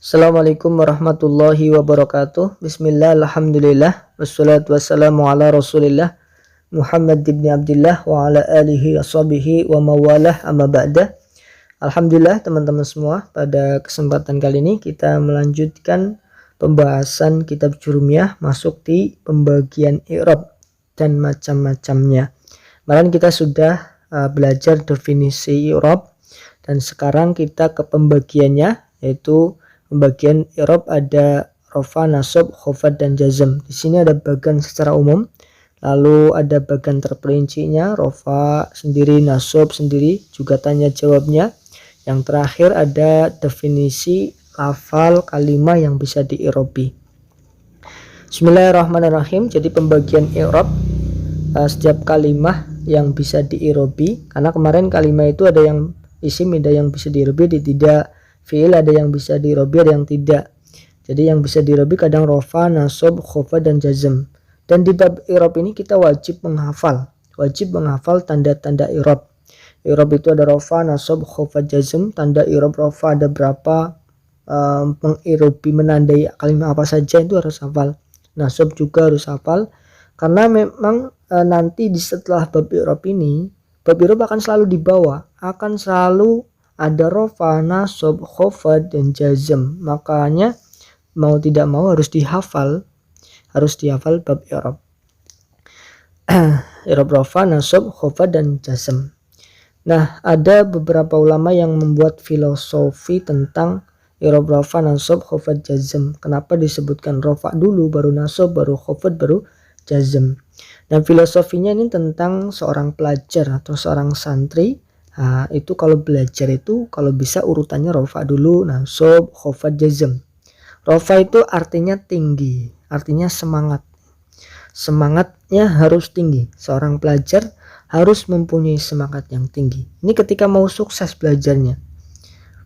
Assalamualaikum warahmatullahi wabarakatuh. Bismillah, alhamdulillah, wassalatu wassalamu ala rasulillah Muhammad ibn Abdullah wa ala alihi ashabihi wa mawalah amma ba'dah. Alhamdulillah teman-teman semua, pada kesempatan kali ini kita melanjutkan pembahasan kitab Jurumiyah, masuk di pembagian i'rab dan macam-macamnya. Kemarin kita sudah belajar definisi i'rab dan sekarang kita ke pembagiannya, yaitu pembagian i'rab ada rafa, nasab, khafad dan jazm. Di sini ada bagian secara umum, lalu ada bagian terperincinya, rafa sendiri, nasab sendiri, juga tanya jawabnya. Yang terakhir ada definisi lafal kalimah yang bisa di'irobi. Bismillahirrahmanirrahim. Jadi pembagian i'rab setiap kalimah yang bisa di'irobi, karena kemarin kalimah itu ada yang isim, ada yang bisa di'irobi, tidak fi'il, ada yang bisa di'irobi, ada yang tidak. Jadi yang bisa di'irobi kadang rafa, nasab, khafad dan jazm. Dan di bab i'rab ini kita wajib menghafal tanda-tanda i'rab. I'rab itu ada rafa, nasab, khafad, jazm. Tanda i'rab rafa ada berapa, mengirobi menandai kalimat apa saja itu harus hafal. Nasab juga harus hafal, karena memang nanti di setelah bab i'rab ini, bab i'rab akan selalu dibawa, akan selalu ada rafa, nasab, khafad dan jazm. Makanya mau tidak mau harus dihafal bab i'rab. I'rab rafa, nasab, khafad dan jazm. Nah, ada beberapa ulama yang membuat filosofi tentang i'rab rafa, nasab, khafad, jazm. Kenapa disebutkan rafa dulu, baru nasab, baru khafad, baru jazm. Dan filosofinya ini tentang seorang pelajar atau seorang santri. Nah, itu kalau belajar itu kalau bisa urutannya rafa dulu, nasab, khafad, jazm. Rafa itu artinya tinggi, artinya semangat. Semangatnya harus tinggi. Seorang pelajar harus mempunyai semangat yang tinggi. Ini ketika mau sukses belajarnya.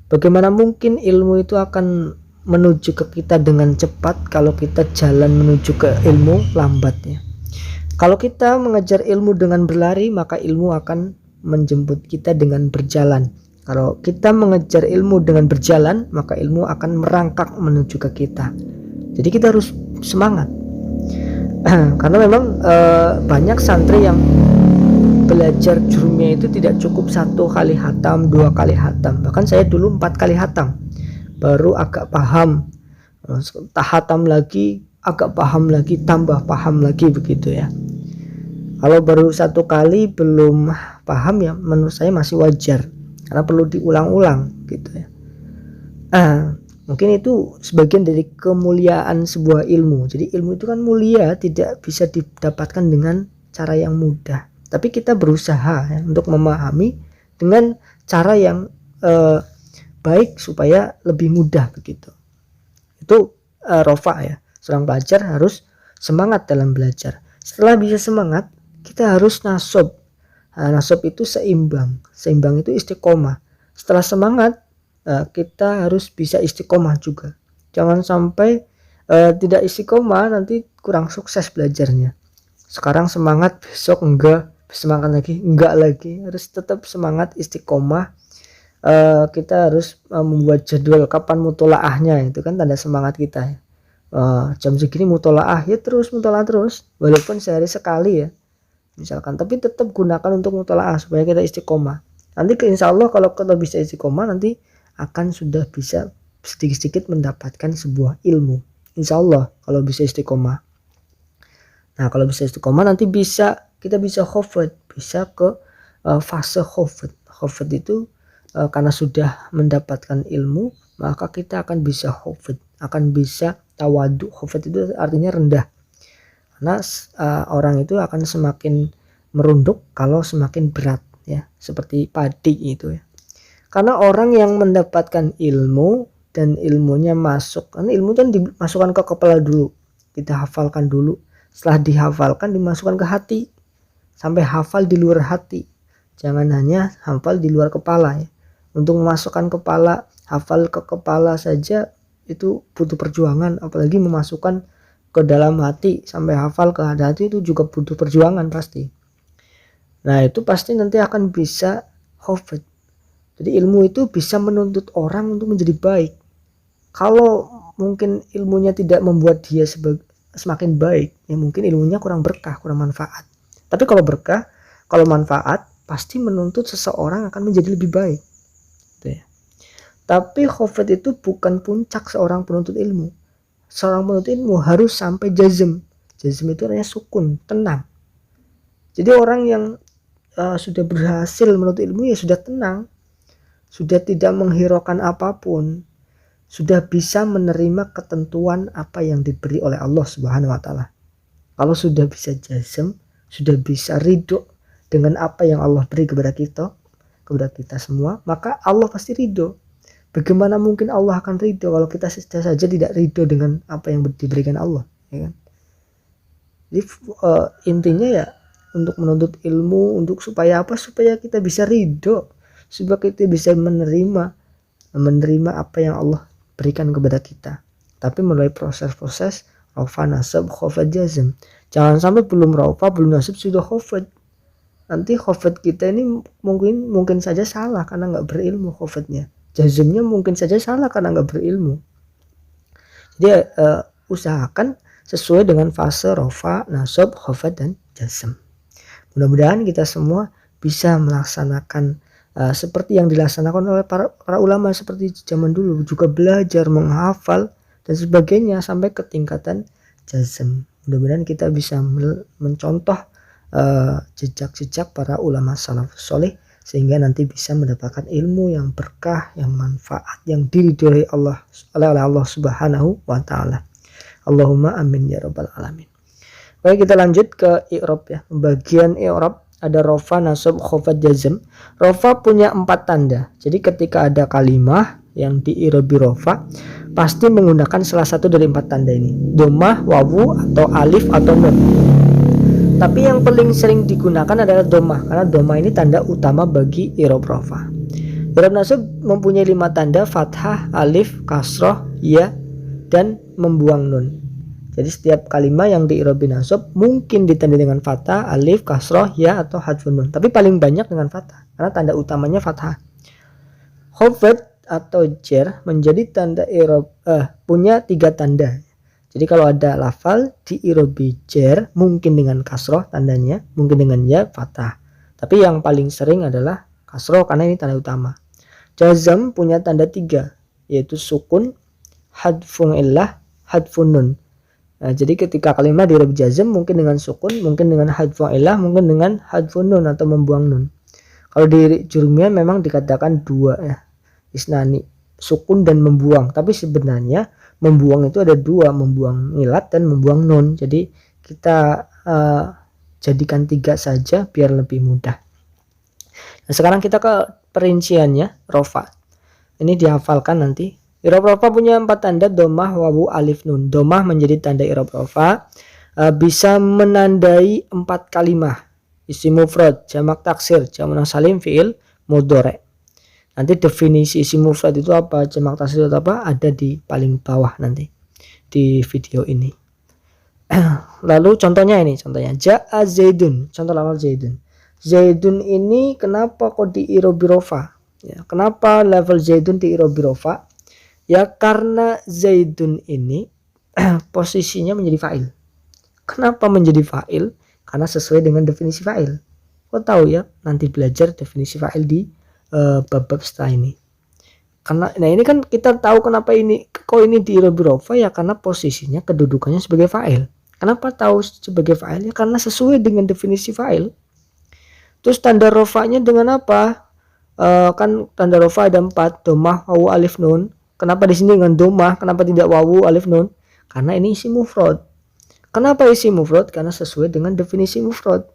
Bagaimana mungkin ilmu itu akan menuju ke kita dengan cepat kalau kita jalan menuju ke ilmu lambatnya. Kalau kita mengejar ilmu dengan berlari, maka ilmu akan menjemput kita dengan berjalan. Kalau kita mengejar ilmu dengan berjalan, maka ilmu akan merangkak menuju ke kita. Jadi kita harus semangat. Karena memang banyak santri yang belajar Jurumiyah itu tidak cukup 1 kali hatam, 2 kali hatam. Bahkan saya dulu 4 kali hatam baru agak paham. Hatam lagi, agak paham lagi, tambah paham lagi, begitu ya. Kalau baru 1 kali belum paham, ya menurut saya masih wajar, karena perlu diulang-ulang gitu ya. Mungkin itu sebagian dari kemuliaan sebuah ilmu. Jadi ilmu itu kan mulia, tidak bisa didapatkan dengan cara yang mudah. Tapi kita berusaha ya, untuk memahami dengan cara yang baik supaya lebih mudah begitu. Itu rafa ya. Seorang pelajar harus semangat dalam belajar. Setelah bisa semangat, kita harus nasab. Nasab itu seimbang. Seimbang itu istiqomah. Setelah semangat, kita harus bisa istiqomah juga. Jangan sampai tidak istiqomah, nanti kurang sukses belajarnya. Sekarang semangat, besok enggak, semangat lagi enggak lagi. Harus tetap semangat, istiqomah. Kita harus membuat jadwal kapan mutolaahnya, itu kan tanda semangat kita ya. Jam segini mutolaah, ya terus mutolaah terus, walaupun sehari sekali ya misalkan, tapi tetap gunakan untuk mutolaah supaya kita istiqomah. Nanti insya Allah kalau kita bisa istiqomah, nanti akan sudah bisa sedikit-sedikit mendapatkan sebuah ilmu, insya Allah kalau bisa istiqomah. Nah, kalau bisa istiqomah nanti kita bisa khafad, bisa ke fase khafad. Khafad itu karena sudah mendapatkan ilmu, maka kita akan bisa khafad, akan bisa tawadu. Khafad itu artinya rendah, karena orang itu akan semakin merunduk kalau semakin berat ya, seperti padi itu ya. Karena orang yang mendapatkan ilmu dan ilmunya masuk, kan ilmu kan dimasukkan ke kepala dulu, kita hafalkan dulu, setelah dihafalkan dimasukkan ke hati sampai hafal di luar hati. Jangan hanya hafal di luar kepala ya. Untuk memasukkan kepala, hafal ke kepala saja itu butuh perjuangan, apalagi memasukkan ke dalam hati sampai hafal ke hati itu juga butuh perjuangan pasti. Nah, itu pasti nanti akan bisa khafad. Jadi ilmu itu bisa menuntut orang untuk menjadi baik. Kalau mungkin ilmunya tidak membuat dia semakin baik, ya mungkin ilmunya kurang berkah, kurang manfaat. Tapi kalau berkah, kalau manfaat, pasti menuntut seseorang akan menjadi lebih baik gitu ya. Tapi khofat itu bukan puncak seorang penuntut ilmu. Seorang penuntut ilmu harus sampai jazm. Jazm itu artinya sukun, tenang. Jadi orang yang sudah berhasil menuntut ilmu ya sudah tenang, sudah tidak menghiraukan apapun, sudah bisa menerima ketentuan apa yang diberi oleh Allah Subhanahu wa taala. Kalau sudah bisa jazm, sudah bisa ridho dengan apa yang Allah beri kepada kita semua, maka Allah pasti ridho. Bagaimana mungkin Allah akan ridho kalau kita saja tidak ridho dengan apa yang diberikan Allah, ya kan? Jadi intinya ya untuk menuntut ilmu, untuk supaya apa? Supaya kita bisa ridho, supaya kita bisa menerima apa yang Allah berikan kepada kita. Tapi melalui proses-proses rafa, nasab, khofat, jazm. Jangan sampai belum rafa, belum nasab sudah khofat. Nanti khofat kita ini mungkin saja salah karena nggak berilmu khofatnya. Jazmnya mungkin saja salah karena nggak berilmu. Jadi usahakan sesuai dengan fase rafa, nasab, khofat, dan jazm. Mudah-mudahan kita semua bisa melaksanakan seperti yang dilaksanakan oleh para ulama seperti zaman dulu, juga belajar menghafal dan sebagainya sampai ke tingkatan jazm. Mudah-mudahan kita bisa mencontoh jejak-jejak para ulama salafus soleh sehingga nanti bisa mendapatkan ilmu yang berkah, yang manfaat, yang diridhoi oleh Allah Subhanahu wa taala. Allahumma amin ya rabbal alamin. Oke, kita lanjut ke i'rab ya. Bagian i'rab ada rafa, nasab, khofat, jazm. Rafa punya 4 tanda. Jadi ketika ada kalimah yang di'irabi rafa, pasti menggunakan salah satu dari 4 tanda ini. Dhammah, wawu, atau alif, atau nun. Tapi yang paling sering digunakan adalah dhammah, karena dhammah ini tanda utama bagi i'rab rafa. I'rab nasab mempunyai 5 tanda: fathah, alif, kasroh, ya, dan membuang nun. Jadi setiap kalimat yang di'irabi nasab mungkin ditandai dengan fathah, alif, kasroh, ya, atau hadfun nun. Tapi paling banyak dengan fathah karena tanda utamanya fathah. Khofat atau jer menjadi tanda i'rab punya 3 tanda. Jadi kalau ada lafal di'irabi jer mungkin dengan kasroh tandanya, mungkin dengan ya, fathah. Tapi yang paling sering adalah kasroh karena ini tanda utama. Jazm punya tanda 3 yaitu sukun, hadfun illah, hadfun nun. Nah, jadi ketika kalimat di'irab jazm mungkin dengan sukun, mungkin dengan hadfun illah, mungkin dengan hadfun nun atau membuang nun. Kalau di Jurumiyah memang dikatakan 2 ya, isnani, sukun dan membuang. Tapi sebenarnya membuang itu ada 2, membuang ilat dan membuang nun. Jadi kita jadikan 3 saja biar lebih mudah. Nah, sekarang kita ke perinciannya rafa. Ini dihafalkan nanti. I'rab rafa punya 4 tanda: dhammah, wawu, alif, nun. Dhammah menjadi tanda i'rab rafa, bisa menandai 4 kalimah: isim mufrad, jamak taksir, jamak salim, fiil mudhari. Nanti definisi isim mufrad itu apa, jamak taksir itu apa, ada di paling bawah nanti di video ini. Lalu contohnya ja'a zaidun, contoh lafal zaidun. Zaidun ini kenapa kok di-i'rab rafa? Ya, kenapa level zaidun di-i'rab rafa? Ya karena zaidun ini posisinya menjadi fa'il. Kenapa menjadi fa'il? Karena sesuai dengan definisi fa'il. Kau tahu ya, nanti belajar definisi fa'il di bab-bab setelah ini. Karena nah ini kan kita tahu kenapa ini di-i'rab rafa ya karena posisinya kedudukannya sebagai fa'il. Kenapa tahu sebagai fa'il? Ya karena sesuai dengan definisi fa'il. Terus tanda rafanya dengan apa? Kan tanda rafa ada 4, dhammah, wawu, alif, nun. Kenapa di sini dengan dhammah? Kenapa tidak wawu, alif, nun? Karena ini isim mufrad. Kenapa isim mufrad? Karena sesuai dengan definisi mufrad.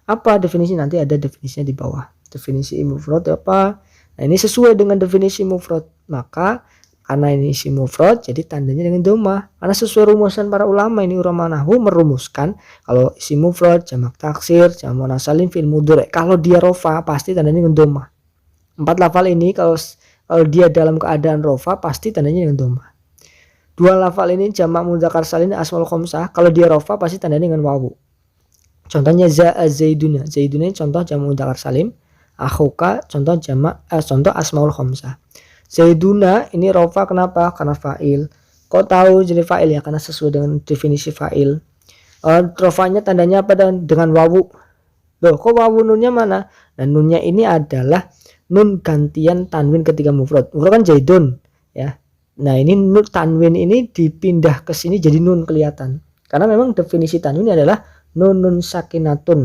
Apa definisi? Nanti ada definisinya di bawah. Definisi mufrad apa? Nah, ini sesuai dengan definisi mufrad. Maka karena ini isim mufrad, jadi tandanya dengan dhammah. Karena sesuai rumusan para ulama, ini ulama nahwu merumuskan kalau isim mufrad, jamak taksir, jamak salim, fi'il mudhari, kalau dia rafa pasti tandanya dengan dhammah. 4 lafal ini kalau dia dalam keadaan rafa pasti tandanya dengan dhammah. 2 lafal ini jamak mudzakkar salim asmaul khamsah, kalau dia rafa pasti tandanya dengan wawu. Contohnya za'a zaiduna. Zaiduna contoh jamak mudzakkar salim, akhuka contoh jamak contoh asmaul khamsah. Zaiduna ini rofa kenapa? Karena fa'il. Kok tahu jadi fa'il ya? Karena sesuai dengan definisi fa'il. Rofanya tandanya apa? Dengan wawu. Loh, kok wawu nunnya mana? Nah, nunnya ini adalah nun gantian tanwin ketika mufrad. Mufrad kan Zaidun ya. Nah, ini nun tanwin ini dipindah ke sini jadi nun kelihatan. Karena memang definisi tanwin adalah nun sakinatun.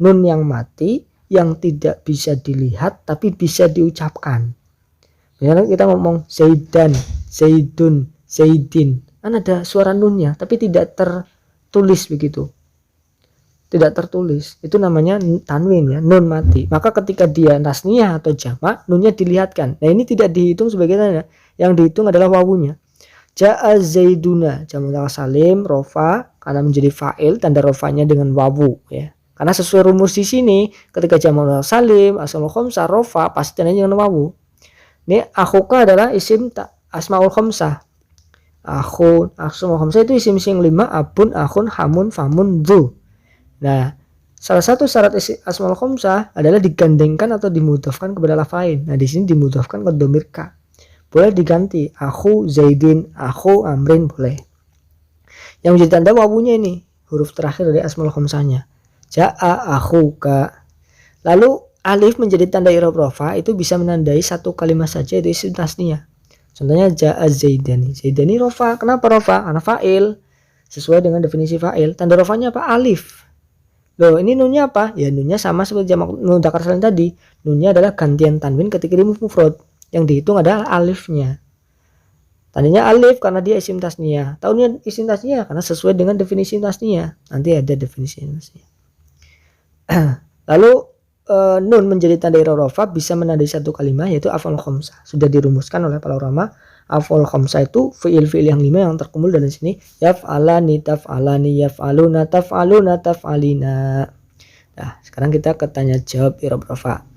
Nun yang mati yang tidak bisa dilihat tapi bisa diucapkan. Misalnya kita ngomong Zaidan, Zaidun, Zaidin, kan ada suara nunnya tapi tidak tertulis begitu. Tidak tertulis, itu namanya tanwin ya, nun mati. Maka ketika dia tasniyah atau jamak, nunnya dilihatkan. Nah, ini tidak dihitung sebagai tanda, yang dihitung adalah wawunya. Ja'a Zaiduna, jamak mudzakkar salim, rofa karena menjadi fa'il, tanda rofanya dengan wawu ya. Karena sesuai rumus di sini, ketika jamak mudzakkar salim, asmaul khamsah, rofa pasti tandanya dengan wawu. Ini akhuka adalah isim asmaul khamsah. Asmaul khamsah itu isim sing 5, abun, akhun, hamun, famun, dzu. Nah, salah satu syarat asmaul khamsah adalah digandengkan atau dimudhofkan kepada lafain. Nah, di sini dimudhofkan ke dhamir ka. Boleh diganti akhu Zaidin, akhu Amrin boleh. Yang menjadi tanda wawunya ini huruf terakhir dari asmaul khamsahnya. Ja'a akhuka. Lalu alif menjadi tanda i'rab rofa itu bisa menandai satu kalimat saja, itu isim tasniyah. Contohnya ja'a Zaidani. Zaidani rofa. Kenapa rofa? Karena fa'il. Sesuai dengan definisi fa'il. Tanda rofanya apa? Alif. Loh, ini nunnya apa? Ya, nunnya sama seperti jamak mudzakkar salim tadi. Nunnya adalah gantian tanwin ketika di mufrad. Yang dihitung adalah alifnya. Tandanya alif karena dia isim tasniyah. Tahunya isim tasniyah karena sesuai dengan definisi tasniyah. Nanti ada definisi tasniyah. Lalu nun menjadi tanda i'rab rofa bisa menandai satu kalimat yaitu af'al khamsah. Sudah dirumuskan oleh para ulama. Af'al khamsah itu fiil-fiil yang 5 yang terkumpul dari sini. Yaf'alani, taf'alani, yaf'aluna, taf'aluna, taf'alina. Nah, sekarang kita ke tanya jawab i'rab rofa.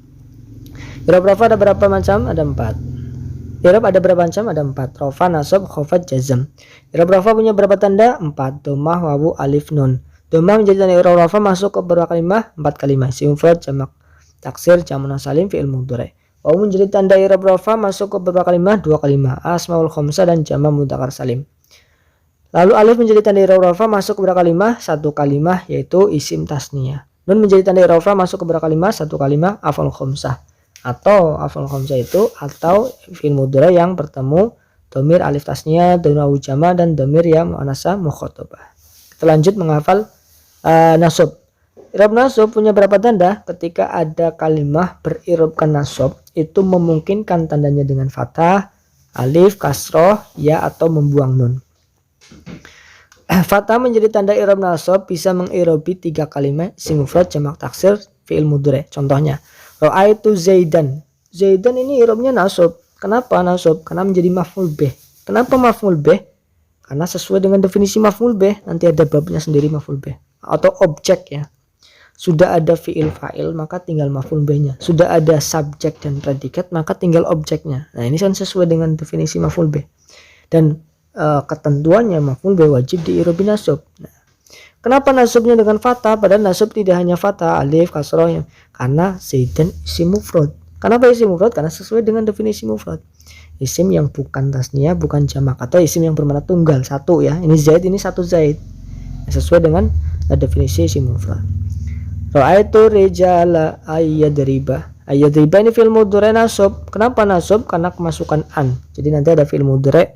I'rab rofa ada berapa macam? Ada 4. I'rab ada berapa macam? Ada 4. Rofa, nasab, khafad, jazm. I'rab rofa punya berapa tanda? 4. Dhammah, wawu, alif, nun. Dhammah menjadi tanda i'rab rofa masuk ke berapa kalimat? 4 kalimat. Isim mufrad, jamak taksir, jamak salim, fi'il mudhari'. Wawu menjadi tanda i'rab rofa masuk ke berapa kalimat? 2 kalimat. Asmaul khamsah dan jamak mudzakkar salim. Lalu alif menjadi tanda i'rab rofa masuk ke berapa kalimat? 1 kalimat yaitu isim tasniyah. Nun menjadi tanda i'rab rofa masuk ke berapa kalimat? 1 kalimat af'al khamsah. Atau af'al khamsah itu atau fi'il mudhari' yang bertemu dhamir alif tasniyah, dhamir wawu jamak dan dhamir yang muannasah mukhatabah. Kita lanjut menghafal nasab. I'rab nasab punya berapa tanda? Ketika ada kalimat berirobkan nasab itu memungkinkan tandanya dengan fathah, alif, kasroh, ya atau membuang nun. Fathah menjadi tanda i'rab nasab bisa mengirobi 3 kalimat isim mufrad, jamak taksir, fi'il mudhari'. Contohnya, ra'aitu Zaidan. Zaidan ini i'rabnya nasab. Kenapa nasab? Karena menjadi maf'ul bih. Kenapa maf'ul bih? Karena sesuai dengan definisi maf'ul bih, nanti ada babnya sendiri maf'ul bih atau objek ya. Sudah ada fi'il fa'il maka tinggal maf'ul bihnya. Sudah ada subjek dan predikat maka tinggal objeknya. Nah, ini kan sesuai dengan definisi maf'ul bih. Dan ketentuannya maf'ul bih wajib di'irobi nasab. Nah, kenapa nasabnya dengan fathah? Padahal nasab tidak hanya fathah, alif, kasroh ya. Karena Zaidan isim mufrad. Kenapa isim mufrad? Karena sesuai dengan definisi mufrad. Isim yang bukan tasniyah, bukan jamak atau isim yang bermakna tunggal satu ya. Ini Zaid, ini satu Zaid. Sesuai dengan definisi isim mufrad. Ra'aitu rijala ayyadriba. Ayyadriba ini fi'il mudhari' nasab. Kenapa nasab? Karena kemasukan an. Jadi nanti ada fi'il mudhari'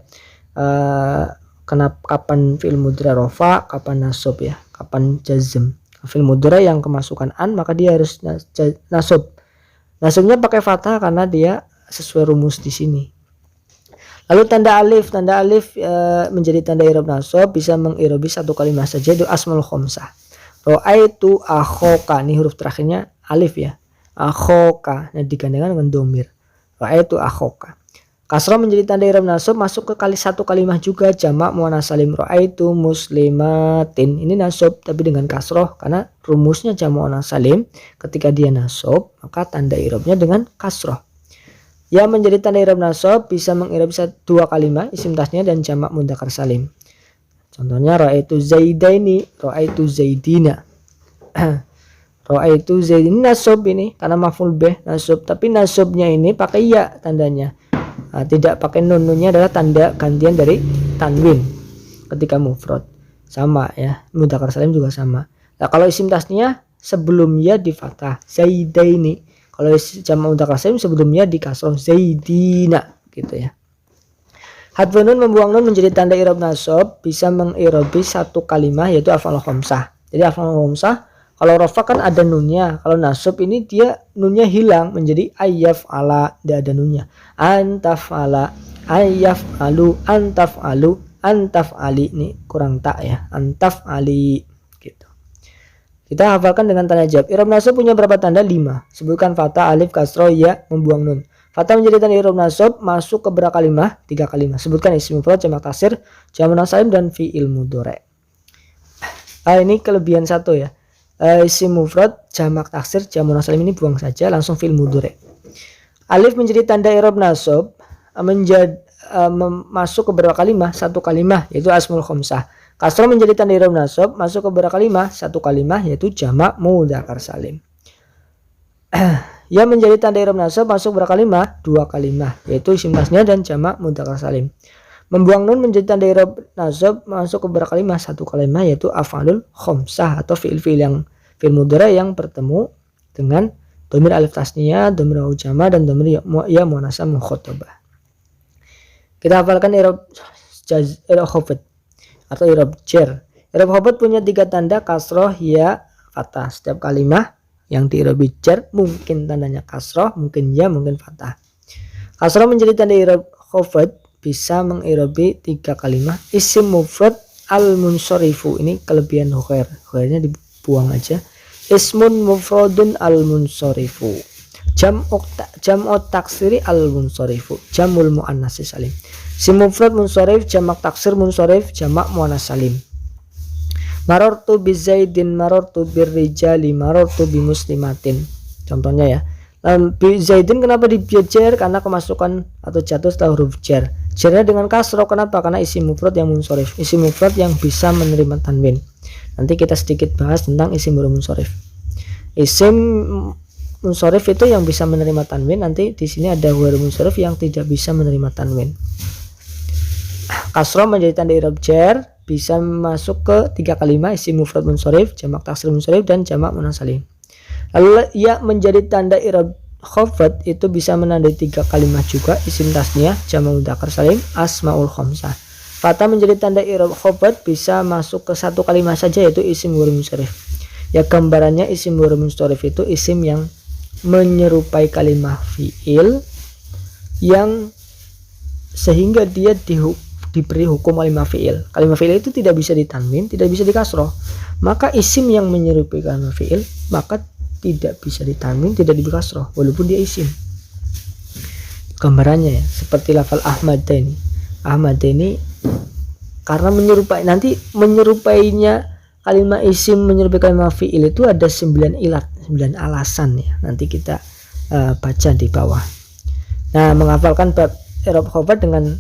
kenapa kapan fi'il mudhari' rafa, kapan nasab ya, kapan jazm. Fi'il mudhari' yang kemasukan an maka dia harus nasab. Nasabnya pakai fathah karena dia sesuai rumus di sini. Lalu tanda alif menjadi tanda i'rab nasab bisa mengirobi 1 kalimat saja itu asmaul khamsah. Ra'aitu akhoka, ini huruf terakhirnya alif ya. Akhoka, nah digandengkan dengan domir. Ra'aitu akhoka. Kasrah menjadi tanda i'rab nasab masuk ke 1 kalimat juga jamak muannats salim. Ra'aitu muslimatin. Ini nasab tapi dengan kasrah karena rumusnya jamak muannats salim. Ketika dia nasab maka tanda i'rabnya dengan kasrah. Ya menjadi tanda i'rab nasab bisa mengirob 2 kalimat isim tasniyah dan jamak mudzakkar salim. Contohnya ra'aitu Zaidaini, ra'aitu Zaidina. Ra'aitu Zaidin nasab ini karena maf'ul bih nasab, tapi nasabnya ini pakai ya tandanya. Tidak pakai nunnya adalah tanda gantian dari tanwin ketika mufrad. Sama ya, mudzakkar salim juga sama. Nah, kalau isim tasniyah sebelumnya di fathah zaidaini. Kalau jamak mudzakkar salim sebelumnya di kasroh zaidina gitu ya. Hadfun nun membuang nun menjadi tanda i'rab nasab, bisa mengirobi satu kalimah yaitu af'al khamsah. Jadi af'al khamsah kalau rafa kan ada nunnya, kalau nasab ini dia nunnya hilang menjadi ayyaf'ala, tidak ada nunnya. Antaf'ala, ayyaf'alu, antaf'alu, antaf'ali, ini kurang tak ya, antaf'ali gitu. Kita hafalkan dengan tanda jawab. I'rab nasab punya berapa tanda? 5. Sebutkan fathah, alif, kasroh, ya, membuang nun. Fathah menjadi tanda i'rab nasab masuk ke berapa kalimah? 3 kalimah. Sebutkan isim mufrad, jamak taksir, jamak muannas salim dan fi'il mudhari'. Ini kelebihan satu ya. Isim mufrad, jamak taksir, jamak muannas salim ini buang saja, langsung fi'il mudhari'. Alif menjadi tanda i'rab nasab masuk ke berapa kalimah? 1 kalimah yaitu asmul khamsah. Kasroh menjadi tanda i'rab nasab masuk ke berapa kalimah? 1 kalimah yaitu jamak mudzakkar salim. Ya menjadi tanda i'rab nasab masuk berapa kalimah? 2 kalimah yaitu isim tasniyah dan jamak mudzakkar salim. Membuang nun menjadi tanda i'rab nasab masuk ke berapa kalimah? 1 kalimah yaitu af'alul khamsah atau fi'il fi'il mudhari yang bertemu dengan dhamir alif tasniyah, dhamir wawu jama' dan dhamir ya muannasah mukhatabah. Kita hafalkan i'rab khafad atau i'rab jar. I'rab khafad punya 3 tanda kasroh, ya, fathah. Setiap kalimah yang di'irabi jar mungkin tandanya kasroh, mungkin ya, mungkin fathah. Kasroh menjadi tanda i'rab khafad bisa meng'irabi 3 kalimah. Isim mufrad al-munsorifu, ini kelebihan ghair. Ghairnya dibuang aja. Ismun mufradun al-munsorifu. Jam'ut taksiri al-munsorifu. Jamul muannats salim. Isim mufrad munsorif, jamak taksir munsorif, jamak muannats salim. Marartu bi Zaidin, marartu bir rijali, marartu bi muslimatin. Contohnya ya. Bi Zaidin kenapa dijar? Karena kemasukan atau jatuh setelah huruf jar. Jarnya dengan kasroh, kenapa? Karena isim mufrad yang munsorif, isim mufrad yang bisa menerima tanwin. Nanti kita sedikit bahas tentang isim munsorif. Isim munsorif itu yang bisa menerima tanwin. Nanti di sini ada ghair munsorif yang tidak bisa menerima tanwin. Kasroh menjadi tanda i'rab jar bisa masuk ke 3 kalimah, isim mufrad munsorif, jamak taksir munsorif dan jamak muannats salim. Lalu ya menjadi tanda i'rab khafad itu bisa menandai 3 kalimah juga, isim tasniyah, jamak mudzakkar salim, asmaul khamsah. Fathah menjadi tanda i'rab khafad bisa masuk ke 1 kalimah saja yaitu isim ghair munsorif. Ya gambarannya isim ghair munsorif itu isim yang menyerupai kalimah fi'il yang sehingga dia diberi hukum kalimah fi'il. Kalimah fi'il itu tidak bisa ditanwin, tidak bisa dikasroh. Maka isim yang menyerupai kalimah fi'il maka tidak bisa ditanwin, tidak dikasroh walaupun dia isim. Gambarannya ya, seperti lafal Ahmadaini. Ahmadaini karena menyerupai, nanti menyerupainya kalimat isim menyerupai kalimat fi'il itu ada 9 ilat, 9 alasan ya. Nanti kita baca di bawah. Nah, menghafalkan bab i'rab khafad dengan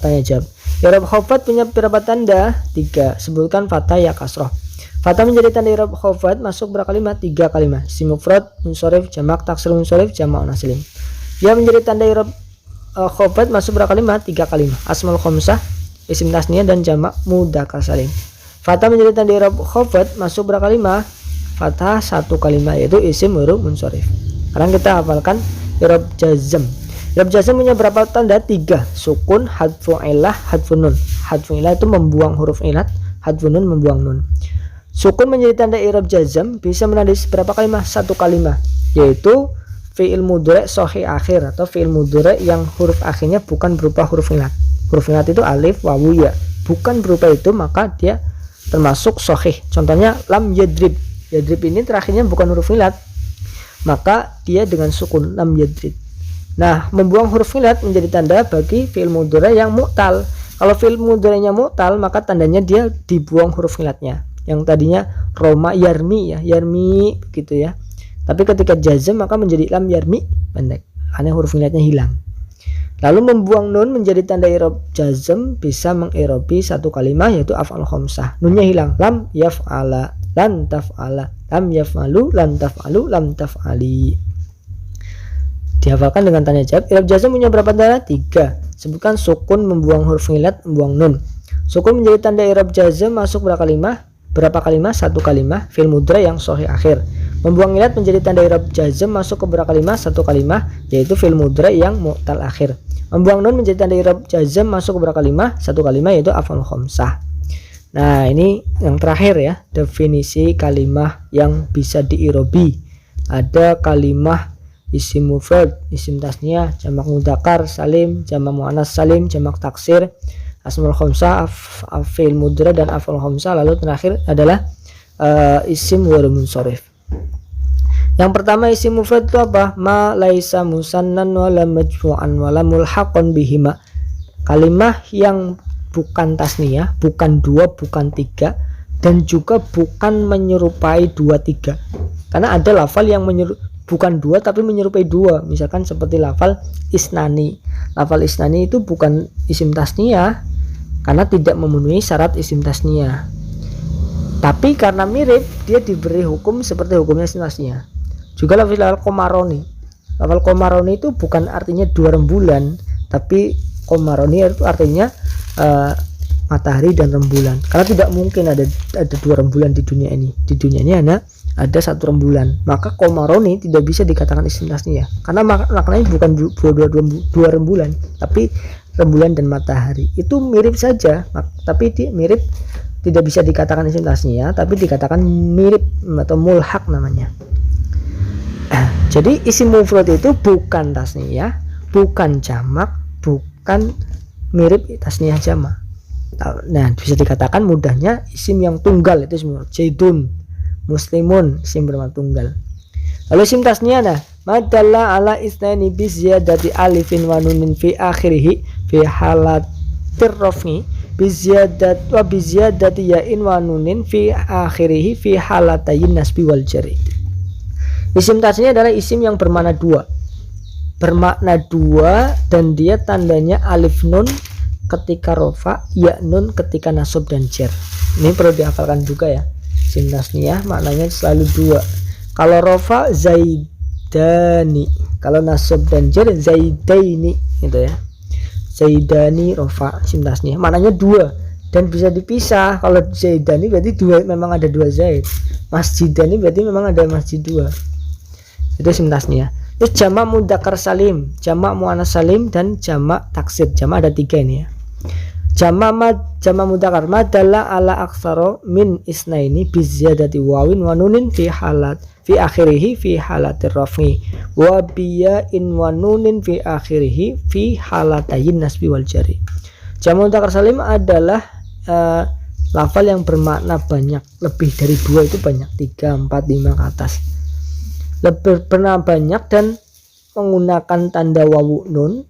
tanya jawab. I'rab khafad punya berapa tanda? 3. Sebutkan fathah, ya, kasroh. Fathah menjadi tanda i'rab khafad masuk berapa kalimat? 3 kalimat. Isim mufrad munsorif, jamak taksir munsorif, jamak muannats salim. Ya menjadi tanda i'rab khafad masuk berapa kalimat? 3 kalimat. Asmaul khamsah, isim tasniyah dan jamak mudzakkar salim. Fathah menjadi tanda i'rab khafad masuk berapa kalimat? Fathah 1 kalimat yaitu isim huruf munsorif. Sekarang kita hafalkan i'rab jazm. I'rab jazm punya berapa tanda? 3. Sukun, hadfu ilah, hadfun nun. Hadfu ilah itu membuang huruf ilat, hadfun nun membuang nun. Sukun menjadi tanda i'rab jazm bisa menandai berapa kalimat? 1 kalimat yaitu fi'il mudhari' sahih akhir atau fi'il mudhari' yang huruf akhirnya bukan berupa huruf ilat. Huruf ilat itu alif, wawu, ya. Bukan berupa itu maka dia termasuk sahih. Contohnya lam yadrib. Yadrib ini terakhirnya bukan huruf ilat, maka dia dengan sukun lam yadrib. Nah, membuang huruf ilat menjadi tanda bagi fi'il mudhari' yang mu'tal. Kalau fi'il mudhari'nya mu'tal maka tandanya dia dibuang huruf ilatnya. Yang tadinya roma yarmi, ya, yarmi begitu ya. Tapi ketika jazm maka menjadi lam yarmi, pendek. Karena huruf ilatnya hilang. Lalu membuang nun menjadi tanda i'rab jazm bisa meng'irobi 1 kalimah yaitu af'al khamsah. Nunnya hilang. Lam yaf'ala, lan taf'ala, lam yaf'alu, lan taf'alu, lam taf'ali. dihafalkan dengan tanda jawab. I'rab jazm punya berapa tanda? 3. Sebutkan sukun membuang huruf ilat, membuang nun. Sukun menjadi tanda i'rab jazm masuk berapa kalimat? Satu kalimat fi'il mudhari yang sahih akhir. Membuang ilat menjadi tanda i'rab jazm masuk ke berapa kalimat? Satu kalimat, yaitu fi'il mudhari yang mu'tal akhir. Membuang nun menjadi tanda i'rab jazm masuk ke berapa kalimat? Satu kalimat, yaitu af'al khamsah. Nah, ini yang terakhir ya, definisi kalimat yang bisa diirobi. Ada kalimat isim mufrad, isim tasniyah, jamak mudzakkar salim, jamak muannas salim, jamak taksir, asmaul khamsah, fi'il mudhari dan af'al khamsah. Lalu terakhir adalah isim ghairu munsharif. Yang pertama isim mufrad itu apa? Ma laisa musannan wala majmu'an wala mulhaqan bihima. Kalimat yang bukan tasniyah, bukan 2, bukan 3, dan juga bukan menyerupai 2, 3. Karena ada lafal yang bukan 2 tapi menyerupai 2. Misalkan seperti lafal isnani. Lafal isnani itu bukan isim tasniyah karena tidak memenuhi syarat isim tasniyah. Tapi karena mirip, dia diberi hukum seperti hukumnya isim tasniyah. Juga lafal komaroni. Lafal komaroni itu bukan artinya 2 rembulan, tapi komaroni itu artinya matahari dan rembulan. Karena tidak mungkin ada 2 rembulan di dunia ini. Di dunia ini ada 1 rembulan. Maka komaroni tidak bisa dikatakan isim tasniyah. Karena maknanya bukan 2 rembulan, tapi rembulan dan matahari. Itu mirip saja, tapi mirip tidak bisa dikatakan isim tasniyah, tapi dikatakan mirip atau mulhaq namanya. Jadi isim mufrad itu bukan tasniyah, bukan jamak, bukan mirip tasniyah jamak. Nah, bisa dikatakan mudahnya isim yang tunggal itu semua. Zaidun, muslimun, isim bermakna tunggal. Lalu isim tasniyah, nah, madalla ala isnaini bi ziyadati alifin wa nunin fi akhirih fi halatir raf'i bi ziyadati ya'in wa nunin fi akhirih fi halatayin nasbi wal jari. Isim tasniyah adalah isim yang bermakna 2. Bermakna 2 dan dia tandanya alif nun ketika rofa, ya nun ketika nasab dan jar. Ini perlu dihafalkan juga ya. Isim tasniyah maknanya selalu 2. Kalau rofa zaidani, kalau nasab dan jar zaidaini gitu ya. Zaidani rofa, isim tasniyah maknanya 2 dan bisa dipisah. Kalau zaidani berarti 2, memang ada 2 zaid. Masjidani berarti memang ada masjid 2. Itu isim tasniyah. Terus jamak mudzakkar salim, jamak muannas salim, dan jamak taksir. Jamak ada 3 ini ya. Jamak mudzakkar madalla ala aktsara min isnaini bi ziyadati wawin wa nunin fi akhirih fi halatir raf'i wa biya'in wa nunin fi akhirih fi halatayin nasbi wal jari. Jamak mudzakkar salim adalah lafal yang bermakna banyak, lebih dari 2 itu banyak, 3, 4, 5 ke atas. Lebih pernah banyak dan menggunakan tanda wawu nun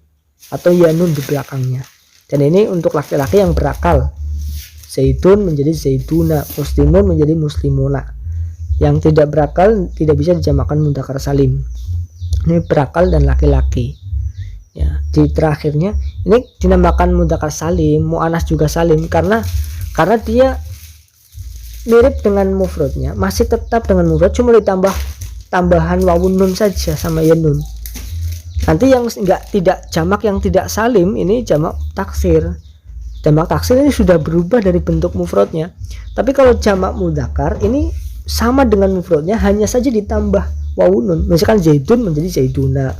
atau ya nun di belakangnya. Dan ini untuk laki-laki yang berakal. Zaidun menjadi zaiduna, muslimun menjadi muslimuna. Yang tidak berakal tidak bisa dijamakkan mudzakkar salim. Ini berakal dan laki-laki. Ya, di terakhirnya ini dinamakan mudzakkar salim, muannas juga salim karena dia mirip dengan mufradnya, masih tetap dengan mufrad, cuma ditambah tambahan wawun nun saja sama ya nun. Nanti yang tidak jamak, yang tidak salim ini jamak taksir. Jamak taksir ini sudah berubah dari bentuk mufradnya. Tapi kalau jamak mudzakkar ini sama dengan mufradnya, hanya saja ditambah wawun nun. Misalkan zaidun menjadi zaiduna,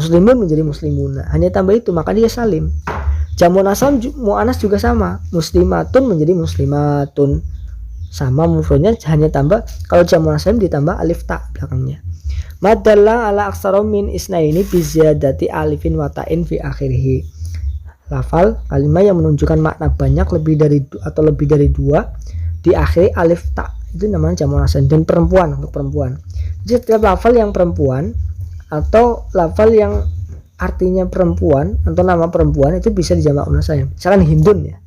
muslimun menjadi muslimuna, hanya tambah itu maka dia salim. Jamak muannas juga sama, muslimatun menjadi muslimatun, sama mufradnya hanya tambah, kalau jamak salim ditambah alif ta belakangnya. Madalla ala aktsara min isnaini bi ziyadati alifin wa ta'in fi akhirih. Lafal kalimat yang menunjukkan makna banyak lebih dari lebih dari 2 di akhir alif ta, itu namanya jamak salim. Dan perempuan, untuk perempuan. Jadi setiap lafal yang perempuan atau lafal yang artinya perempuan atau nama perempuan itu bisa dijamak muannas salim. Misalkan Hindun ya,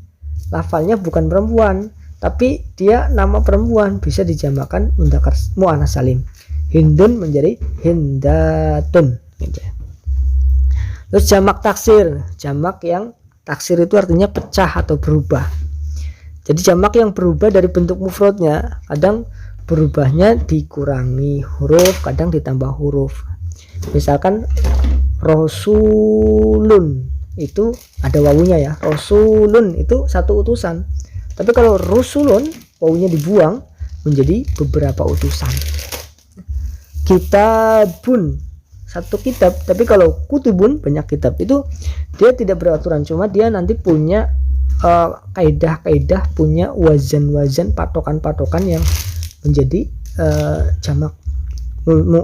lafalnya bukan perempuan tapi dia nama perempuan, bisa dijamakkan mudzakkar muannas salim. Hindun menjadi hindatun gitu ya. Terus jamak taksir, jamak yang taksir itu artinya pecah atau berubah. Jadi jamak yang berubah dari bentuk mufradnya, kadang berubahnya dikurangi huruf, kadang ditambah huruf. Misalkan Rasulun itu ada wawunya ya, Rasulun itu satu utusan. Tapi kalau rusulun wawunya dibuang menjadi beberapa utusan. Kitabun satu kitab, tapi kalau kutubun banyak kitab, itu dia tidak beraturan, cuma dia nanti punya kaidah-kaidah, punya wazan-wazan, patokan-patokan yang menjadi jamak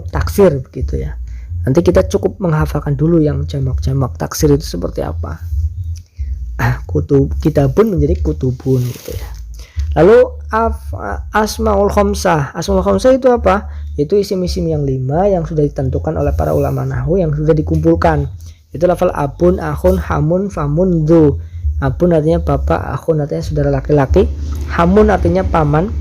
taksir begitu ya. Nanti kita cukup menghafalkan dulu yang jamak-jamak taksir itu seperti apa. Kitabun menjadi kutubun gitu ya. Lalu asmaul khamsah. Asmaul khamsah itu apa? Itu isim-isim yang 5 yang sudah ditentukan oleh para ulama nahwu, yang sudah dikumpulkan. Itu lafal abun, akhun, hamun, famun, dzu. Abun artinya bapak, akhun artinya saudara laki-laki, hamun artinya paman,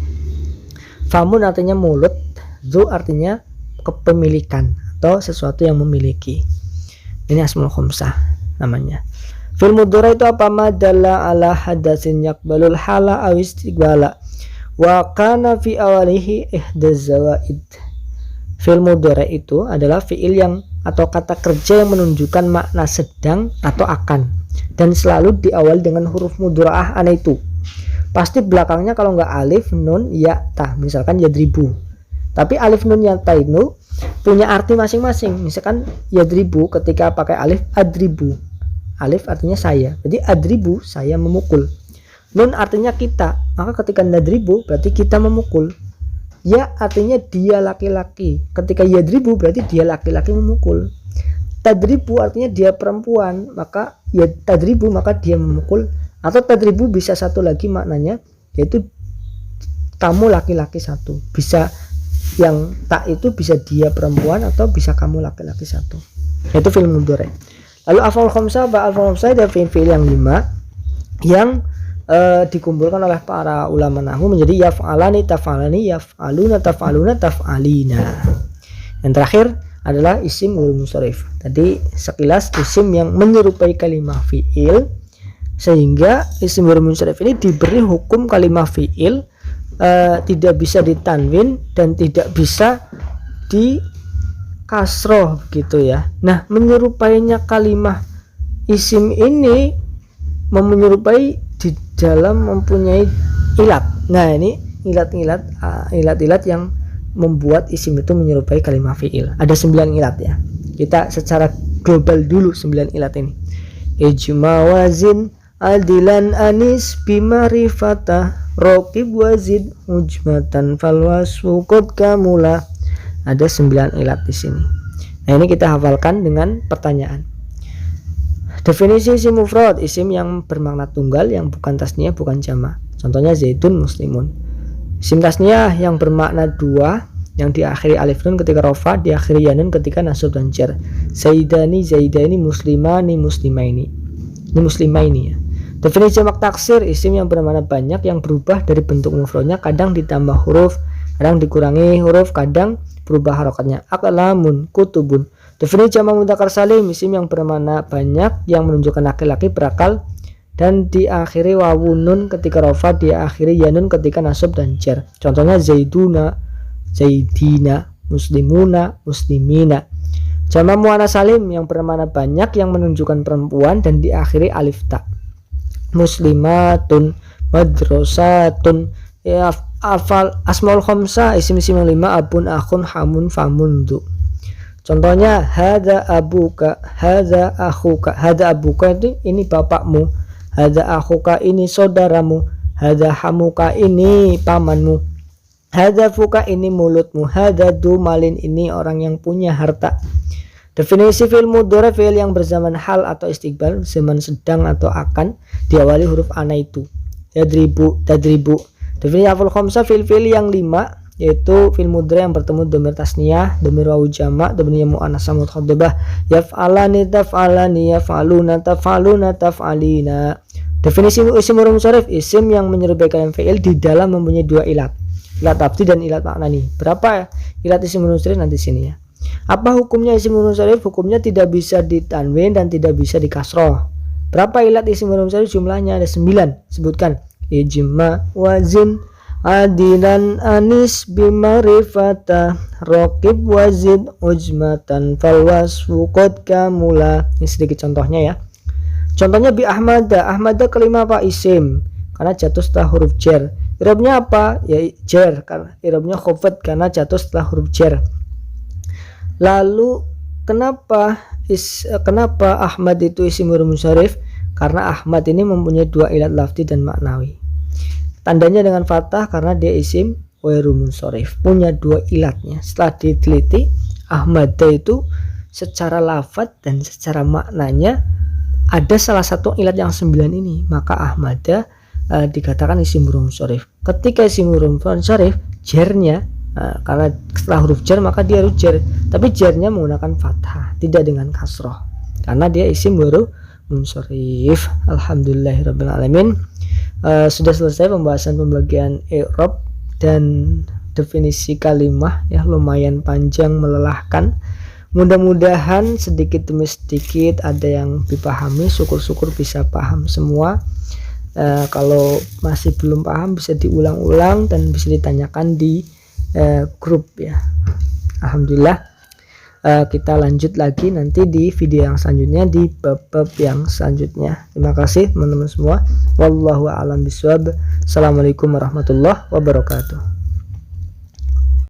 famun artinya mulut, dzu artinya kepemilikan atau sesuatu yang memiliki. Ini asmaul khamsah namanya. Fil mudhari itu apa? Madalla ala hadatsin yaqbalul hala aw istiqbala wa kana fi awalihi ihdaz zawaid. Fil mudhari itu adalah fiil yang atau kata kerja yang menunjukkan makna sedang atau akan, dan selalu diawali dengan huruf mudharaah itu. Pasti belakangnya kalau nggak alif, nun, ya, ta. Misalkan yadribu. Tapi alif, nun, ya, ta itu punya arti masing-masing. Misalkan yadribu ketika pakai alif, adribu. Alif artinya saya, jadi adribu saya memukul. Nun artinya kita, maka ketika nadribu berarti kita memukul. Ya artinya dia laki-laki, ketika yadribu berarti dia laki-laki memukul. Tadribu artinya dia perempuan, maka ya tadribu maka dia memukul. Atau tadribu bisa satu lagi maknanya, yaitu kamu laki-laki satu. Bisa yang tak itu bisa dia perempuan atau bisa kamu laki-laki satu. Itu fi'il mudhari. Lalu af'al khamsah, af'al khamsah ada fi'il yang 5 yang dikumpulkan oleh para ulama nahwu menjadi yaf'alani, taf'alani, yaf'aluna, taf'aluna, taf'alina. Yang terakhir adalah isim maf'ul munsharif. Tadi sekilas isim yang menyerupai kalimah fi'il, sehingga isim maf'ul munsharif ini diberi hukum kalimah fi'il, tidak bisa ditanwin dan tidak bisa di kasroh gitu ya. Nah, menyerupainya kalimah isim ini menyerupai di dalam mempunyai ilat. Nah, ini ilat-ilat yang membuat isim itu menyerupai kalimah fi'il. Ada 9 ilat ya. Kita secara global dulu 9 ilat ini. Ijma wazin adilan anis bimarifata raqib wazid hujmatan falwasfu qad kamula. Ada 9 ilat di sini. Nah, ini kita hafalkan dengan pertanyaan. Definisi isim mufrad, isim yang bermakna tunggal, yang bukan tasniyah, bukan jamak. Contohnya zaidun muslimun. Isim tasniyah yang bermakna 2, yang diakhiri alif nun ketika rafa, diakhiri ya nun ketika nasab dan jar. Zaidani, zaidaini, muslimani, muslimaini. Ini muslimaini ya. Definisi jamak taksir, isim yang bermakna banyak yang berubah dari bentuk mufradnya, kadang ditambah huruf, kadang dikurangi huruf, kadang berubah harokatnya. Aqlamun, kutubun. Definisi jamak mudzakkar salim, isim yang bermakna banyak yang menunjukkan laki-laki berakal dan diakhiri wawun nun ketika rafa, diakhiri ya nun ketika nasab dan jar. Contohnya zaiduna, zaidina, muslimuna, muslimina. Jamak muannats salim yang bermakna banyak yang menunjukkan perempuan dan diakhiri alif ta. Muslimatun, madrasatun. Ya, asmaul khamsah, isim-isim yang 5, abun, akhun, hamun, famun, dzu. Contohnya hadza abuka, hadza akhuka. Hadza abuka itu ini bapakmu, hadza akhuka ini saudaramu, hadza hamuka ini pamanmu, hadza fuka ini mulutmu, hadza du malin ini orang yang punya harta. Definisi fi'il mudhari, fi'il yang berzaman hal atau istiqbal, zaman sedang atau akan, diawali huruf ana itu. Yadribu, tadribu. Definisi af'al khamsah, fi'il yang 5, yaitu fi'il mudhari yang bertemu dhamir tasniyah, dhamir wawu jamak, dhamir muannats mukhatabah, yaf'alani, taf'alani, yaf'aluna, taf'aluna, taf'alina. Definisi isim maf'ul munsharif, isim yang menyerupai kalimah fi'il di dalam mempunyai 2 ilat, ilat lafzi dan ilat maknani. Berapa ilat isim maf'ul munsharif nanti sini ya. Apa hukumnya isim maf'ul munsharif? Hukumnya tidak bisa ditanwin dan tidak bisa dikasroh. Berapa ilat isim maf'ul munsharif? Jumlahnya ada 9. Sebutkan. Ijma wazin adilan anis bimarifata rokib wazid ujmatan fal wasfu qad kamula. Ini sedikit contohnya ya. Contohnya bi ahmada. Ahmada kelima apa? Isim, karena jatuh setelah huruf jar. I'rabnya apa? Ya jar, karena i'rabnya khafad karena jatuh setelah huruf jar. Lalu kenapa Ahmad itu isim munsharif? Karena Ahmad ini mempunyai dua ilat lafzi dan maknawi. Tandanya dengan fathah karena dia isim ghairu munsharif, punya dua ilatnya. Setelah diteliti, Ahmad itu secara lafaz dan secara maknanya ada salah satu ilat yang 9 ini, maka Ahmad dikatakan isim munsharif. Ketika isim munsharif, jarnya karena setelah huruf jar maka dia harus jar, tapi jarnya menggunakan fathah, tidak dengan kasroh, karena dia isim ghairu munsharif. Alhamdulillahirabbil alamin. Sudah selesai pembahasan pembagian i'rab dan definisi kalimah ya, lumayan panjang melelahkan. Mudah-mudahan sedikit demi sedikit ada yang dipahami, syukur-syukur bisa paham semua. Kalau masih belum paham bisa diulang-ulang dan bisa ditanyakan di grup ya. Alhamdulillah. Kita lanjut lagi nanti di video yang selanjutnya, di bab-bab yang selanjutnya. Terima kasih teman-teman semua. Wallahu a'lam bishawab. Assalamualaikum warahmatullahi wabarakatuh.